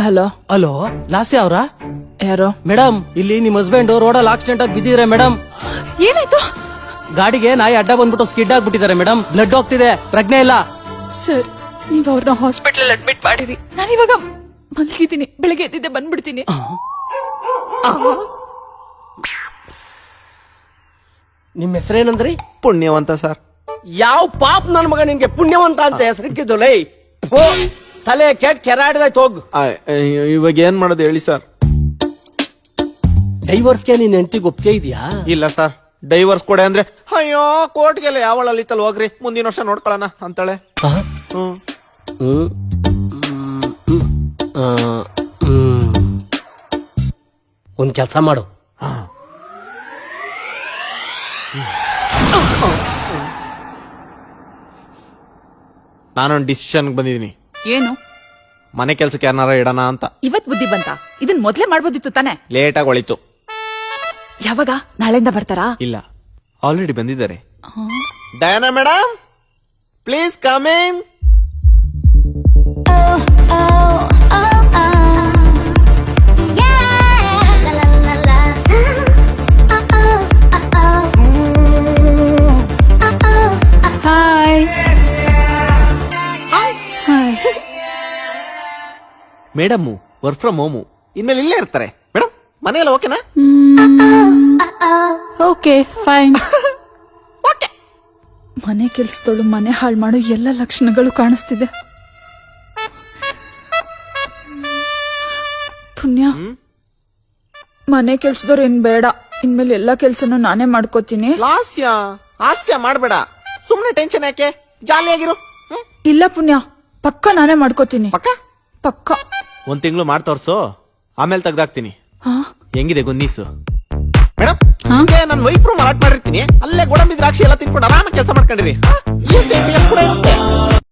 Hello hello ಲಾಸ್ಯ ಅವರ ಯಾರು? Madam, ಇಲ್ಲಿ ನಿಮ್ ಹಸ್ಬೆಂಡ್ ರೋಡಲ್ಲಿ ಆಕ್ಸಿಡೆಂಟ್ ಆಗಿ ಬಿದ್ದಿದ್ರೆ ಮೇಡಮ್. ಏನಾಯ್ತು? ಗಾಡಿಗೆ ನಾಯಿ ಅಡ್ಡ ಬಂದ್ಬಿಟ್ಟು ಸ್ಕಿಡ್ ಆಗ್ಬಿಟ್ಟಿದ್ದಾರೆ ಮೇಡಮ್. ಬ್ಲಡ್ ಹೋಗ್ತಿದೆ, ಪ್ರಜ್ಞೆ ಇಲ್ಲ. ಸರ್, ನೀವ್ ಅವ್ರನ್ನ ಹಾಸ್ಪಿಟಲ್ ಅಡ್ಮಿಟ್ ಮಾಡಿರಿ. ನಾನಿವಾಗ ಮಲ್ಗಿದ್ದೀನಿ, ಬೆಳಗ್ಗೆ ಎದ್ದಿದ್ದೆ ಬಂದ್ಬಿಡ್ತೀನಿ. ನಿಮ್ ಹೆಸರೇನಂದ್ರಿ? ಪುಣ್ಯವಂತ ಸರ್. ಯಾವ ಪಾಪ್ ನನ್ ಮಗ ನಿನ್ಗೆ ಪುಣ್ಯವಂತ ಅಂತ ಹೆಸರಿಕ್ಕಿದ್ದು ಲೈ? ತಲೆ ಕೆಟ್ ಕೆರಾಡ್ದಾಯ್ತು ಹೋಗ್. ಇವಾಗ ಏನ್ ಮಾಡೋದು ಹೇಳಿ ಸರ್? ಡೈವರ್ಸ್ಗೆ ನಿನ್ ಹೆಂಡತಿಗೆ ಒಪ್ಪಿಗೆ ಇದೆಯಾ? ಇಲ್ಲ ಸರ್, ಡೈವರ್ಸ್ ಕೊಡೆ ಅಂದ್ರೆ ಅಯ್ಯೋ ಕೋರ್ಟ್ಗೆಲ್ಲ ಯಾವಳಲ್ಲಿ ತಲ್ ಹೋಗ್ರಿ, ಮುಂದಿನ ವರ್ಷ ನೋಡ್ಕೊಳ್ಳೋಣ ಅಂತಾಳೆ. ಒಂದ್ ಕೆಲ್ಸ ಮಾಡು, ನಾನೊಂದು ಡಿಸಿಷನ್ ಬಂದಿದ್ದೀನಿ. ಏನು? ಮನೆ ಕೆಲ್ಸಕ್ಕೆ ಯಾರನ್ನಾರ ಇಡೋಣ ಅಂತ. ಇವತ್ ಬುದ್ಧಿ ಬಂತ? ಇದನ್ ಮೊದ್ಲೇ ಮಾಡ್ಬೋದಿತ್ತು ತಾನೆ? ಲೇಟ್ ಆಗಿ ಹೊಳಿತು. ಯಾವಾಗ? ನಾಳೆಯಿಂದ ಬರ್ತಾರಾ? ಇಲ್ಲ, ಆಲ್ರೆಡಿ ಬಂದಿದ್ದಾರೆ. Diana madam, please come in. Hi. Madam work from home, ಇನ್ಮೇಲೆ ಇಲ್ಲೇ ಇರ್ತಾರೆ. ಮೇಡಮ್ ಮನೆಯಲ್ಲ ಓಕೆನಾ? Okay fine. ಮನೆ ಕೆಲ್ಸದೊಳು ಮನೆ ಹಾಳು ಮಾಡೋ ಎಲ್ಲ ಲಕ್ಷಣಗಳು ಕಾಣಿಸ್ತಿದೆ. ಪುಣ್ಯ, ಮನೆ ಕೆಲ್ಸದವ್ರು ಏನ್ ಬೇಡ, ಇನ್ಮೇಲೆ ಎಲ್ಲಾ ಕೆಲ್ಸನೂ ನಾನೇ ಮಾಡ್ಕೋತೀನಿ. ಹಾಸ್ಯ ಮಾಡ್ಬೇಡ, ಸುಮ್ನೆ ಟೆನ್ಷನ್ ಯಾಕೆ, ಜಾಲಿಯಾಗಿರು. ಇಲ್ಲ ಪುಣ್ಯ, ಪಕ್ಕ ನಾನೇ ಮಾಡ್ಕೋತೀನಿ. ಪಕ್ಕ. ಒಂದ್ ತಿಂಗಳು ಮಾಡಿ ತೋರ್ಸು, ಆಮೇಲೆ ತೆಗ್ದಾಕ್ತೀನಿ. ಹೆಂಗಿದೆ ಗುನ್ನೀಸು? ಮೇಡಮ್, ನನ್ನ ವೈಫ್ ರೂಮ್ ಅಲಾಟ್ ಮಾಡಿರ್ತೀನಿ, ಅಲ್ಲೇ ಗೋಡಂಬಿ ದ್ರಾಕ್ಷಿ ಎಲ್ಲ ತಿನ್ಕೊಂಡು ಆರಾಮಾಗಿ ಕೆಲಸ ಮಾಡ್ಕೊಂಡಿರಿ.